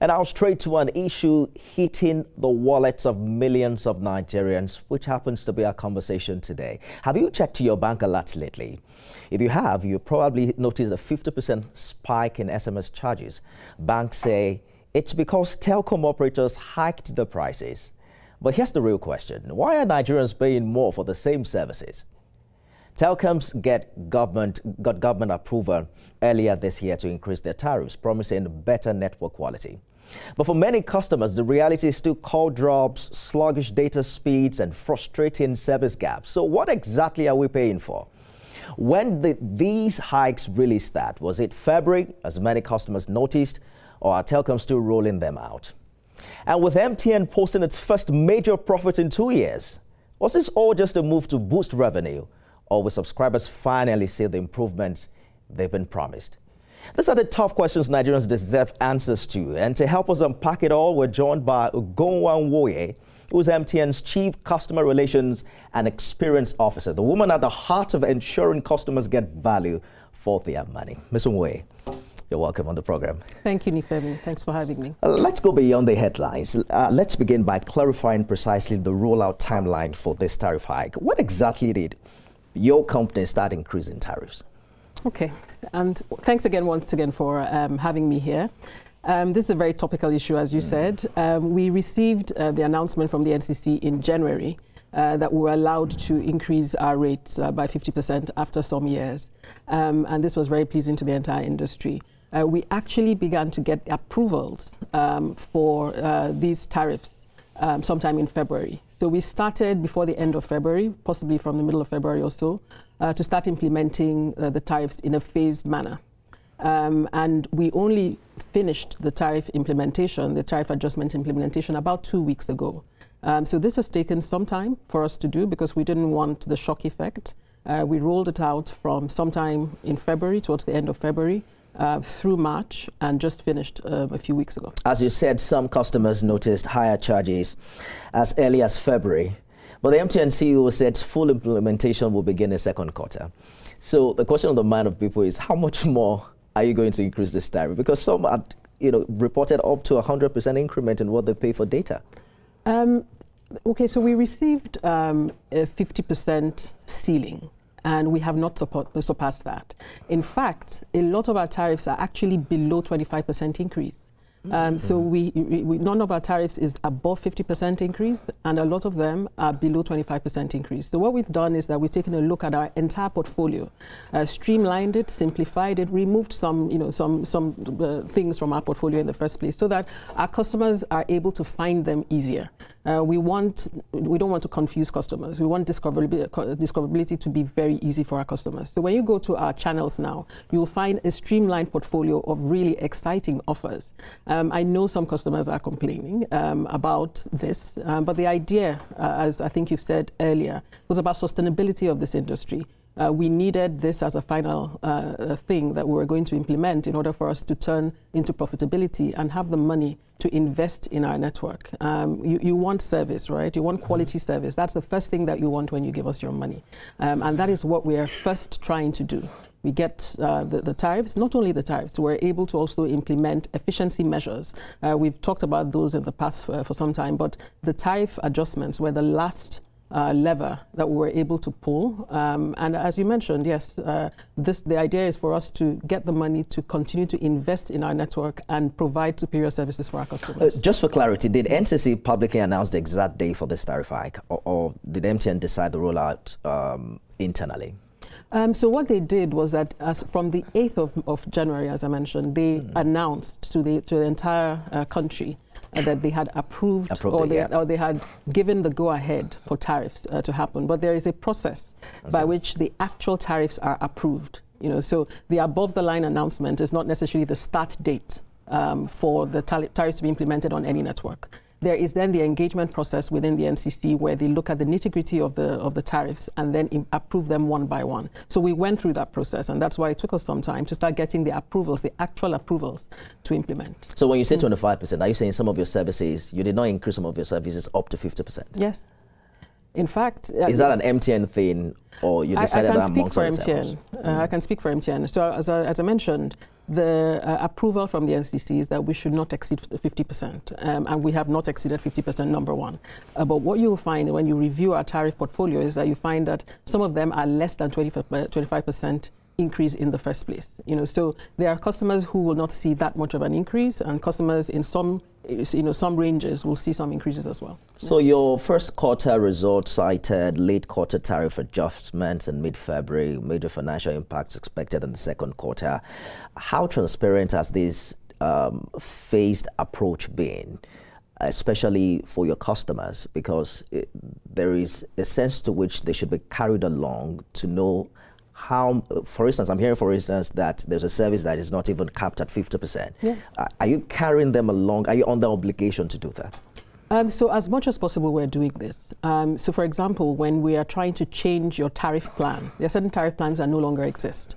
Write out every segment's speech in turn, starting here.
And now straight to an issue hitting the wallets of millions of Nigerians, which happens to be our conversation today. Have you checked your bank alerts lately? If you have, you probably noticed a 50% spike in SMS charges. Banks say it's because telecom operators hiked the prices. But here's the real question. Why are Nigerians paying more for the same services? Telecoms got government approval earlier this year to increase their tariffs, promising better network quality. But for many customers, the reality is still call drops, sluggish data speeds, and frustrating service gaps. So what exactly are we paying for? When did these hikes really start? Was it February, as many customers noticed, or are Telecoms still rolling them out? And with MTN posting its first major profit in 2 years, was this all just a move to boost revenue? Or will subscribers finally see the improvements they've been promised? These are the tough questions Nigerians deserve answers to. And to help us unpack it all, we're joined by Ugonwa Nwoye, who's MTN's Chief Customer Relations and Experience Officer, the woman at the heart of ensuring customers get value for their money. Ms. Nwoye, you're welcome on the program. Thank you, Nifemi. Thanks for having me. Let's go beyond the headlines. Let's begin by clarifying precisely the rollout timeline for this tariff hike. What exactly did your company start increasing tariffs? Okay, and thanks again once again for having me here. This is a very topical issue, as you said. We received the announcement from the NCC in January that we were allowed to increase our rates by 50% after some years. And this was very pleasing to the entire industry. We actually began to get approvals for these tariffs sometime in February. So we started before the end of February, possibly from the middle of February or so, to start implementing the tariffs in a phased manner. And we only finished the tariff implementation, the tariff adjustment implementation, about 2 weeks ago. So this has taken some time for us to do because we didn't want the shock effect. We rolled it out from sometime in February, towards the end of February, through March, and just finished a few weeks ago. As you said, some customers noticed higher charges as early as February, but the MTN CEO said full implementation will begin in second quarter. So the question on the mind of people is, how much more are you going to increase this tariff? Because some are, reported up to 100% increment in what they pay for data. Okay, so we received a 50% ceiling, and we have not surpassed that. In fact, a lot of our tariffs are actually below 25% increase. So none of our tariffs is above 50% increase, and a lot of them are below 25% increase. So what we've done is that we've taken a look at our entire portfolio, streamlined it, simplified it, removed some things from our portfolio in the first place, so that our customers are able to find them easier. We don't want to confuse customers. We want discoverability to be very easy for our customers. So when you go to our channels now, you will find a streamlined portfolio of really exciting offers. I know some customers are complaining about this, but the idea, as I think you've said earlier, was about sustainability of this industry. We needed this as a final thing that we were going to implement in order for us to turn into profitability and have the money to invest in our network. You want service, right? You want quality service. That's the first thing that you want when you give us your money. And that is what we are first trying to do. We get the tariffs, not only the tariffs, we're able to also implement efficiency measures. We've talked about those in the past for some time, but the tariff adjustments were the last lever that we were able to pull. And as you mentioned, yes, the idea is for us to get the money to continue to invest in our network and provide superior services for our customers. Just for clarity, did NCC publicly announce the exact day for this tariff hike, or did MTN decide to roll out internally? So what they did was that from the 8th of January, as I mentioned, they announced to the entire country that they had approved or they had given the go-ahead for tariffs to happen. But there is a process by which the actual tariffs are approved. So the above-the-line announcement is not necessarily the start date for the tariffs to be implemented on any network. There is then the engagement process within the NCC where they look at the nitty-gritty of the tariffs and then approve them one by one. So we went through that process, and that's why it took us some time to start getting the approvals, the actual approvals to implement. So when you say 25%, are you saying some of your services, you did not increase some of your services up to 50%? Yes. In fact... is that an MTN thing, or you decided that amongst other telcos? I can speak for MTN. So as I mentioned, the approval from the NCC is that we should not exceed 50%, and we have not exceeded 50%, number one. But what you will find when you review our tariff portfolio is that you find that some of them are less than 25% increase in the first place. So there are customers who will not see that much of an increase, and customers in some ranges will see some increases as well. So your first quarter results cited late quarter tariff adjustments in mid-February, major financial impacts expected in the second quarter. How transparent has this phased approach been, especially for your customers? Because there is a sense to which they should be carried along to know how, for instance, I'm hearing, for instance, that there's a service that is not even capped at 50%. Yeah. Are you carrying them along? Are you under obligation to do that? So as much as possible, we're doing this. So for example, when we are trying to change your tariff plan, there are certain tariff plans that no longer exist.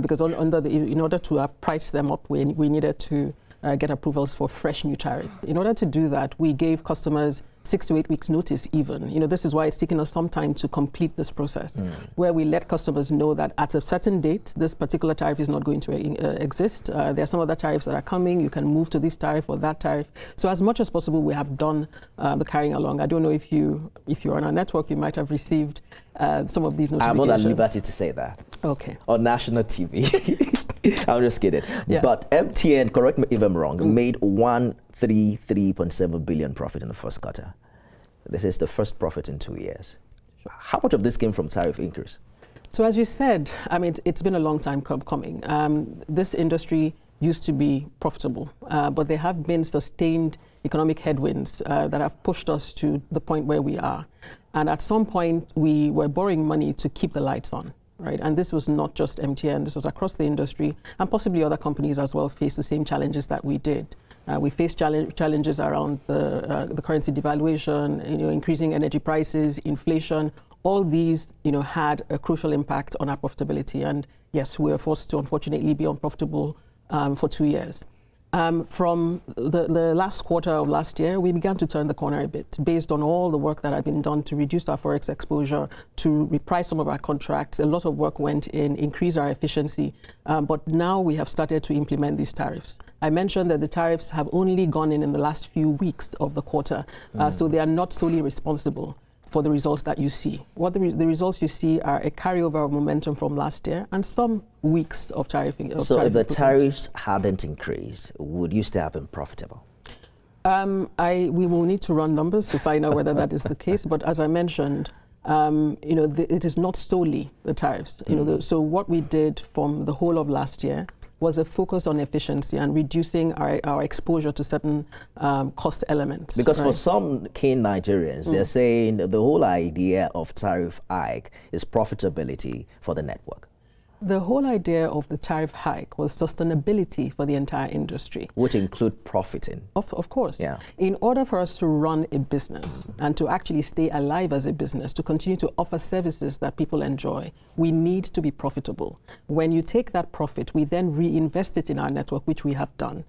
Because in order to price them up, we needed to get approvals for fresh new tariffs. In order to do that, we gave customers 6 to 8 weeks notice even. This is why it's taken us some time to complete this process, where we let customers know that at a certain date, this particular tariff is not going to exist. There are some other tariffs that are coming. You can move to this tariff or that tariff. So as much as possible, we have done the carrying along. I don't know if you're on our network, you might have received some of these notifications. I'm not at liberty to say that. Okay. On national TV. I'm just kidding. Yeah. But MTN, correct me if I'm wrong, made 133.7 billion profit in the first quarter. This is the first profit in 2 years. Sure. How much of this came from tariff increase? So as you said, I mean, it's been a long time coming. This industry used to be profitable, but there have been sustained economic headwinds that have pushed us to the point where we are. And at some point, we were borrowing money to keep the lights on. Right, and this was not just MTN, this was across the industry, and possibly other companies as well faced the same challenges that we did. We faced challenges around the currency devaluation, increasing energy prices, inflation. All these, had a crucial impact on our profitability. And yes, we were forced to unfortunately be unprofitable for 2 years. From the last quarter of last year, we began to turn the corner a bit based on all the work that had been done to reduce our forex exposure, to reprice some of our contracts. A lot of work went in, increase our efficiency, but now we have started to implement these tariffs. I mentioned that the tariffs have only gone in the last few weeks of the quarter, so they are not solely responsible for the results that you see. The results you see are a carryover of momentum from last year and some weeks of tariffing. So if the tariffs hadn't increased, would you still have been profitable? We will need to run numbers to find out whether that is the case. But as I mentioned, it is not solely the tariffs. So what we did from the whole of last year was a focus on efficiency and reducing our exposure to certain cost elements. Because for some keen Nigerians, they're saying the whole idea of tariff hike is profitability for the network. The whole idea of the tariff hike was sustainability for the entire industry. Which include profiting. Of course. Yeah. In order for us to run a business and to actually stay alive as a business, to continue to offer services that people enjoy, we need to be profitable. When you take that profit, we then reinvest it in our network, which we have done.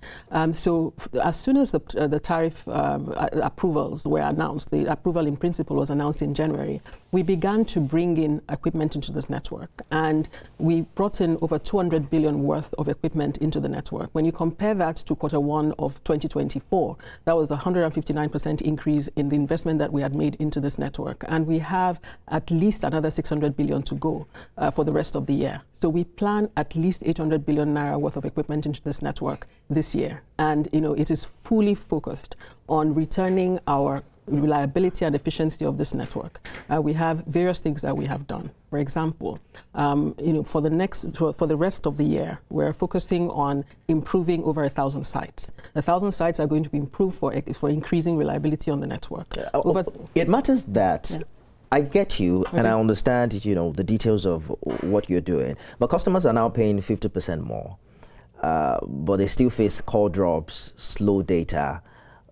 So as soon as the tariff approvals were announced, the approval in principle was announced in January, we began to bring in equipment into this network. And we brought in over 200 billion worth of equipment into the network. When you compare that to Q1 of 2024, that was a 159% increase in the investment that we had made into this network. And we have at least another 600 billion to go for the rest of the year. So we plan at least 800 billion naira worth of equipment into this network this year. And it is fully focused on returning our reliability and efficiency of this network. We have various things that we have done. For example, for the rest of the year, we're focusing on improving over 1,000 sites. 1,000 sites are going to be improved for increasing reliability on the network. It matters that I get you, and I understand the details of what you're doing, but customers are now paying 50% more, but they still face call drops, slow data.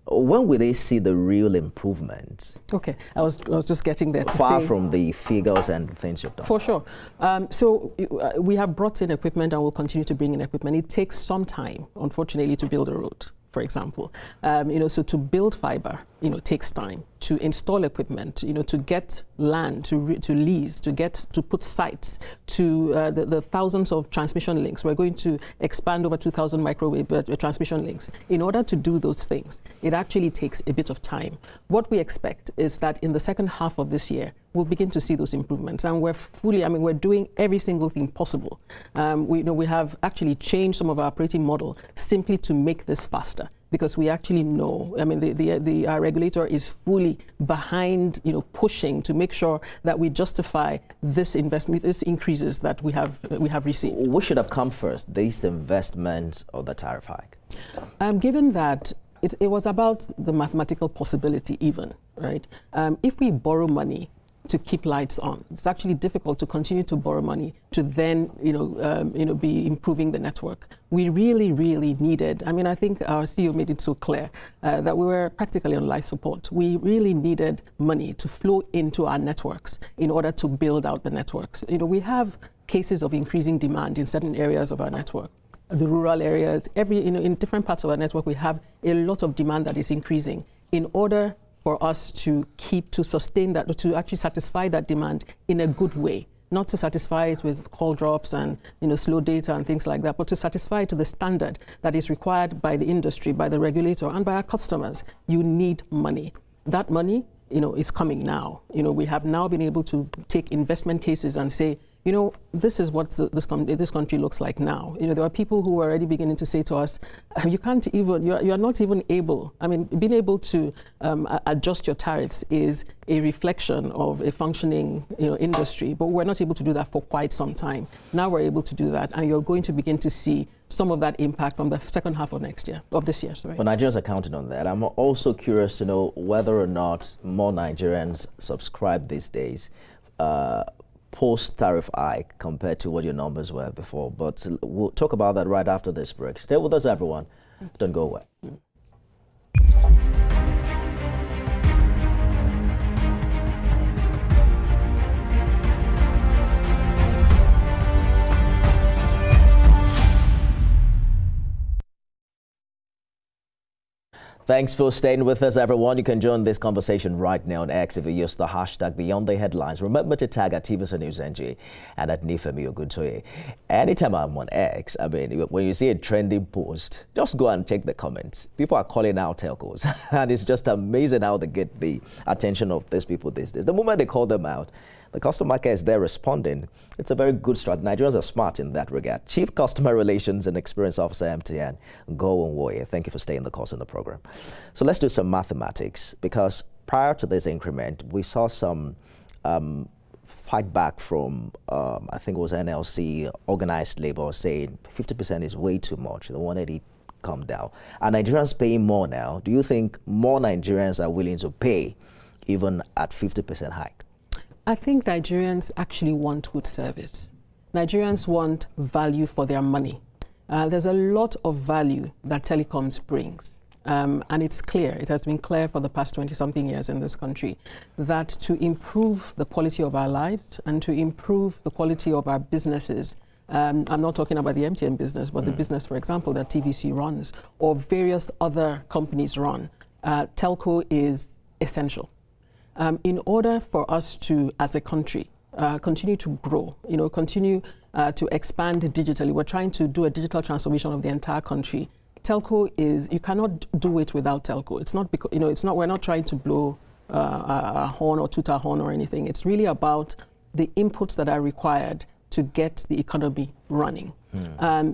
When will they see the real improvement? Okay, I was just getting there. Far from the figures and the things you've done. For sure. So we have brought in equipment and will continue to bring in equipment. It takes some time, unfortunately, to build a road, for example. So to build fiber, takes time to install equipment, to get land, to lease, to put sites, to the thousands of transmission links. We're going to expand over 2,000 microwave transmission links. In order to do those things, it actually takes a bit of time. What we expect is that in the second half of this year, we'll begin to see those improvements. And we're doing every single thing possible. We have actually changed some of our operating model simply to make this faster, because we actually know, our regulator is fully behind, pushing to make sure that we justify this investment, these increases that we have received. What should have come first, these investments or the tariff hike? Given that it was about the mathematical possibility even, right? If we borrow money to keep lights on, it's actually difficult to continue to borrow money to then, be improving the network. We really, really needed, I think our CEO made it so clear that we were practically on life support. We really needed money to flow into our networks in order to build out the networks. We have cases of increasing demand in certain areas of our network. The rural areas, in different parts of our network, we have a lot of demand that is increasing. In order for us to sustain that, to actually satisfy that demand in a good way, not to satisfy it with call drops and slow data and things like that, but to satisfy it to the standard that is required by the industry, by the regulator, and by our customers. You need money. That money, is coming now. We have now been able to take investment cases and say, this is what this country looks like now. There are people who are already beginning to say to us, you are not even able, being able to adjust your tariffs is a reflection of a functioning, industry, but we're not able to do that for quite some time. Now we're able to do that, and you're going to begin to see some of that impact from the second half of this year. Sorry. Well, Nigerians are counting on that. I'm also curious to know whether or not more Nigerians subscribe these days, post-tariff hike compared to what your numbers were before. But we'll talk about that right after this break. Stay with us, everyone. Don't go away. Thanks for staying with us, everyone. You can join this conversation right now on X if you use the hashtag Beyond the Headlines. Remember to tag at TVC News NG and at Nifemi Oguntoye. Anytime I'm on X, when you see a trending post, just go and check the comments. People are calling out telcos, and it's just amazing how they get the attention of these people these days. The moment they call them out, the customer care is there responding. It's a very good start. Nigerians are smart in that regard. Chief Customer Relations and Experience Officer, MTN, Go Nwoye, thank you for staying the course in the program. So let's do some mathematics, because prior to this increment, we saw some fight back from, I think it was NLC, organized labor, saying 50% is way too much. They wanted it come down. Are Nigerians paying more now? Do you think more Nigerians are willing to pay even at 50% hike? I think Nigerians actually want good service. Nigerians want value for their money. There's a lot of value that telecoms brings. And it's clear, it has been clear for the past 20-something years in this country, that to improve the quality of our lives and to improve the quality of our businesses, I'm not talking about the MTN business, but the business, for example, that TVC runs or various other companies run, telco is essential. In order for us to, as a country, continue to grow, continue to expand digitally, we're trying to do a digital transformation of the entire country. Telco is, you cannot do it without telco. It's not because, we're not trying to blow a horn or toot our horn or anything. It's really about the inputs that are required to get the economy running.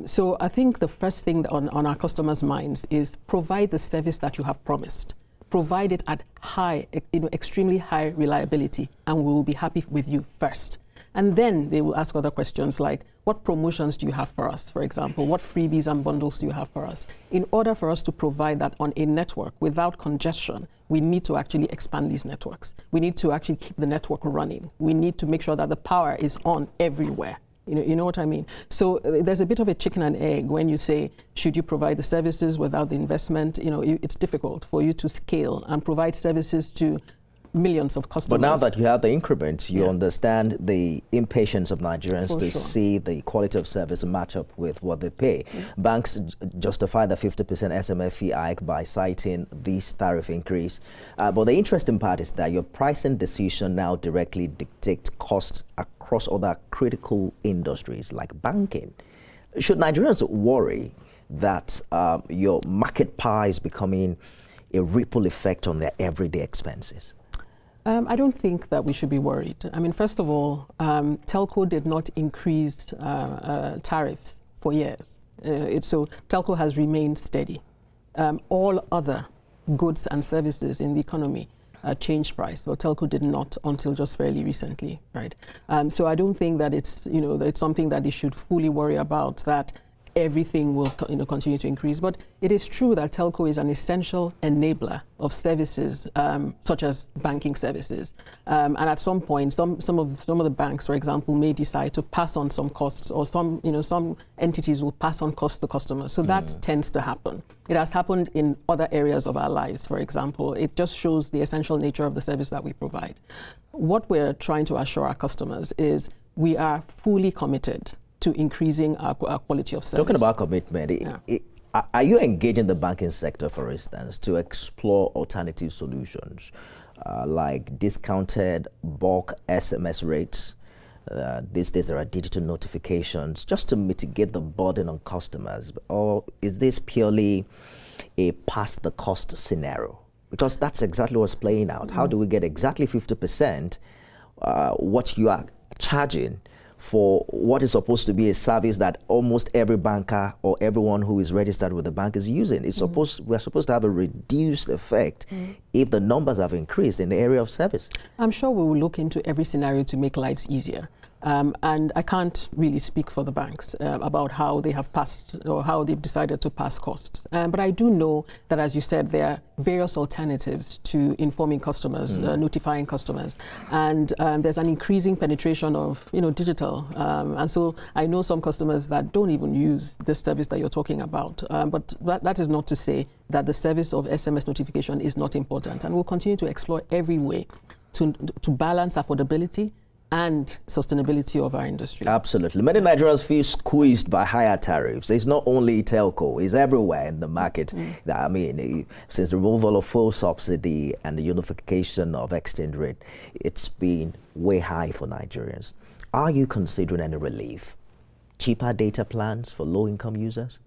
So I think the first thing on our customers' minds is provide the service that you have promised. Provide it at high, extremely high reliability, and we will be happy with you first. And then they will ask other questions like, what promotions do you have for us, for example? What freebies and bundles do you have for us? In order for us to provide that on a network without congestion, we need to actually expand these networks. We need to actually keep the network running. We need to make sure that the power is on everywhere. You know what I mean? So there's a bit of a chicken and egg when you say, should you provide the services without the investment? It's difficult for you to scale and provide services to millions of customers. But now that you have the increments, you understand the impatience of Nigerians to see the quality of service match up with what they pay. Banks justify the 50% SMF fee hike by citing this tariff increase. But the interesting part is that your pricing decision now directly dictates costs across other critical industries like banking. Should Nigerians worry that your market pie is becoming a ripple effect on their everyday expenses? I don't think that we should be worried. I mean, first of all, telco did not increase tariffs for years. So telco has remained steady. All other goods and services in the economy changed price, but telco did not until just fairly recently, right? So I don't think that it's, that it's something that they should fully worry about, that everything will continue to increase. But it is true that telco is an essential enabler of services such as banking services. And at some point, some of the banks, for example, may decide to pass on some costs, or some entities will pass on costs to customers. So that tends to happen. It has happened in other areas of our lives, for example. It just shows the essential nature of the service that we provide. What we're trying to assure our customers is we are fully committed to increasing our quality of service. Talking about commitment, are you engaging the banking sector, for instance, to explore alternative solutions like discounted bulk SMS rates? These days there are digital notifications just to mitigate the burden on customers. Or is this purely a past the cost scenario? Because that's exactly what's playing out. How do we get exactly 50% what you are charging for what is supposed to be a service that almost every banker or everyone who is registered with the bank is using? It's we're supposed to have a reduced effect if the numbers have increased in the area of service. I'm sure we will look into every scenario to make lives easier. And I can't really speak for the banks about how they have passed or how they've decided to pass costs. But I do know that, as you said, there are various alternatives to informing customers, notifying customers. And there's an increasing penetration of digital. And so I know some customers that don't even use this service that you're talking about. But that is not to say that the service of SMS notification is not important. And we'll continue to explore every way to balance affordability and sustainability of our industry. Absolutely. Many Nigerians feel squeezed by higher tariffs. It's not only telco, it's everywhere in the market. I mean, since the removal of full subsidy and the unification of exchange rate, it's been way high for Nigerians. Are you considering any relief? Cheaper data plans for low-income users?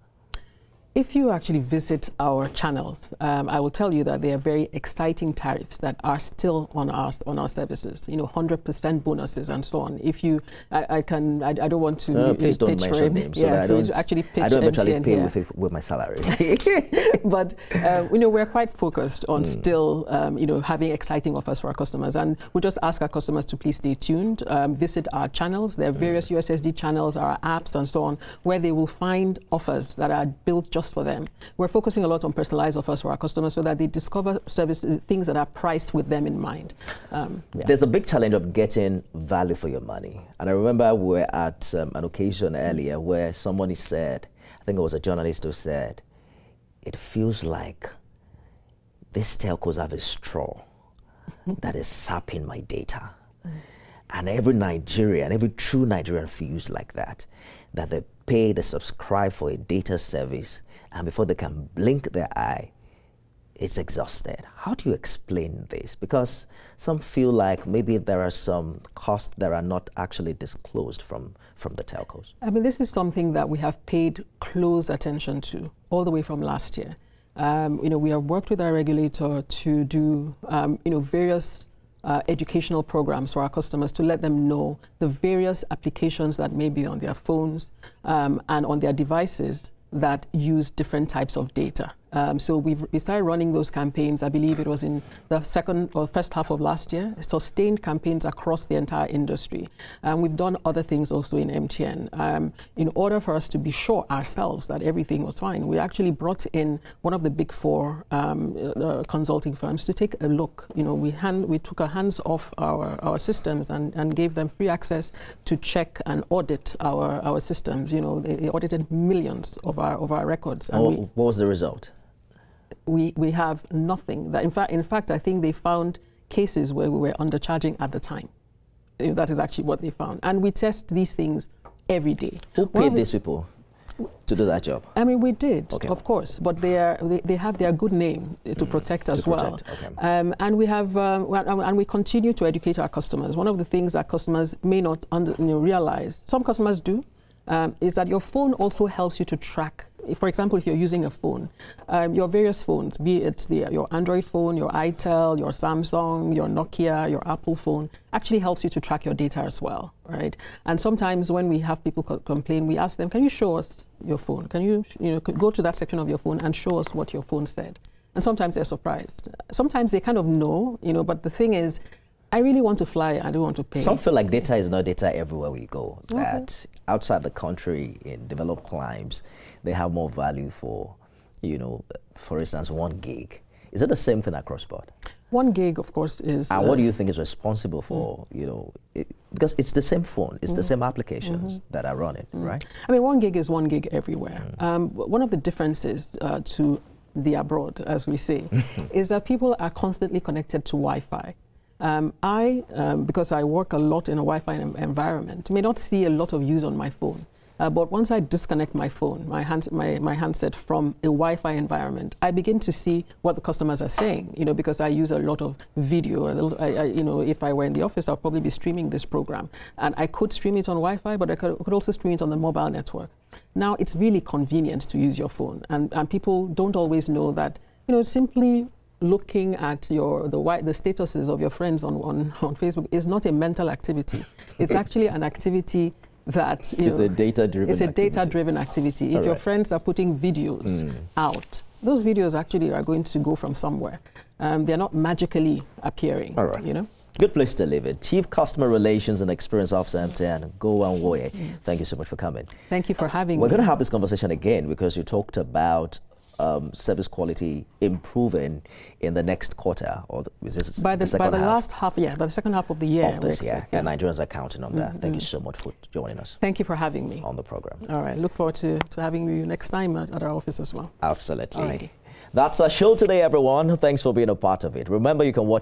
If you actually visit our channels, I will tell you that there are very exciting tariffs that are still on our services. 100% bonuses and so on. If you, I don't want to please don't mention names, so that I don't actually pitch. I don't eventually pay with my salary. But we're quite focused on still having exciting offers for our customers, and we just ask our customers to please stay tuned. Visit our channels. There are various USSD channels, our apps, and so on, where they will find offers that are built just for them. We're focusing a lot on personalized offers for our customers so that they discover services, things that are priced with them in mind. There's a big challenge of getting value for your money. And I remember we were at an occasion earlier where somebody said, I think it was a journalist who said, it feels like these telcos have a straw that is sapping my data. And every Nigerian, every true Nigerian feels like that they pay, they subscribe for a data service, and before they can blink their eye, it's exhausted. How do you explain this? Because some feel like maybe there are some costs that are not actually disclosed from the telcos. I mean, this is something that we have paid close attention to all the way from last year. We have worked with our regulator to do, various educational programs for our customers to let them know the various applications that may be on their phones and on their devices that use different types of data. So we started running those campaigns, I believe it was in the first half of last year, sustained campaigns across the entire industry. We've done other things also in MTN. In order for us to be sure ourselves that everything was fine, we actually brought in one of the big four consulting firms to take a look. We took our hands off our systems and gave them free access to check and audit our systems. They audited millions of our records. And what was the result? We have nothing. That in fact, I think they found cases where we were undercharging at the time. That is actually what they found. And we test these things every day. Who paid these people to do that job? I mean, we did, okay. Of course, but they have their good name to protect as well. Okay. And we have and we continue to educate our customers. One of the things that customers may not realize, some customers do, is that your phone also helps you to track. For example, if you're using a phone, your various phones, be it your Android phone, your itel, your Samsung, your Nokia, your Apple phone, actually helps you to track your data as well, right? And sometimes when we have people complain, we ask them, can you show us your phone? Can you go to that section of your phone and show us what your phone said? And sometimes they're surprised. Sometimes they kind of know, but the thing is, I really want to fly, I don't want to pay. Some feel like data is not data everywhere we go. Okay. That outside the country, in developed climes, they have more value for, for instance, 1 gig. Is it the same thing across board? 1 gig, of course, is... And what do you think is responsible for, because it's the same phone, it's the same applications that are running, right? I mean, 1 gig is 1 gig everywhere. One of the differences to the abroad, as we say, is that people are constantly connected to Wi-Fi. Because I work a lot in a Wi-Fi environment, may not see a lot of use on my phone. But once I disconnect my phone, my handset from a Wi-Fi environment, I begin to see what the customers are saying, because I use a lot of video. If I were in the office, I'll probably be streaming this program. And I could stream it on Wi-Fi, but I could also stream it on the mobile network. Now, it's really convenient to use your phone. And people don't always know that, simply looking at the statuses of your friends on Facebook is not a mental activity. It's actually an activity that it's a data-driven activity. If your friends are putting videos out, those videos actually are going to go from somewhere. They're not magically appearing. All right. Good place to live it. Chief Customer Relations and Experience Officer MTN, Gowan Woye. Thank you so much for coming. Thank you for having me. We're going to have this conversation again because you talked about service quality improving in the next quarter, or is this by the last half, by the second half of the year of this year, and Nigerians are counting on that. Thank you so much for joining us. Thank you for having me on the program. All right, look forward to having you next time at our office as well. Absolutely. Alrighty. That's our show today, everyone. Thanks for being a part of it. Remember, you can watch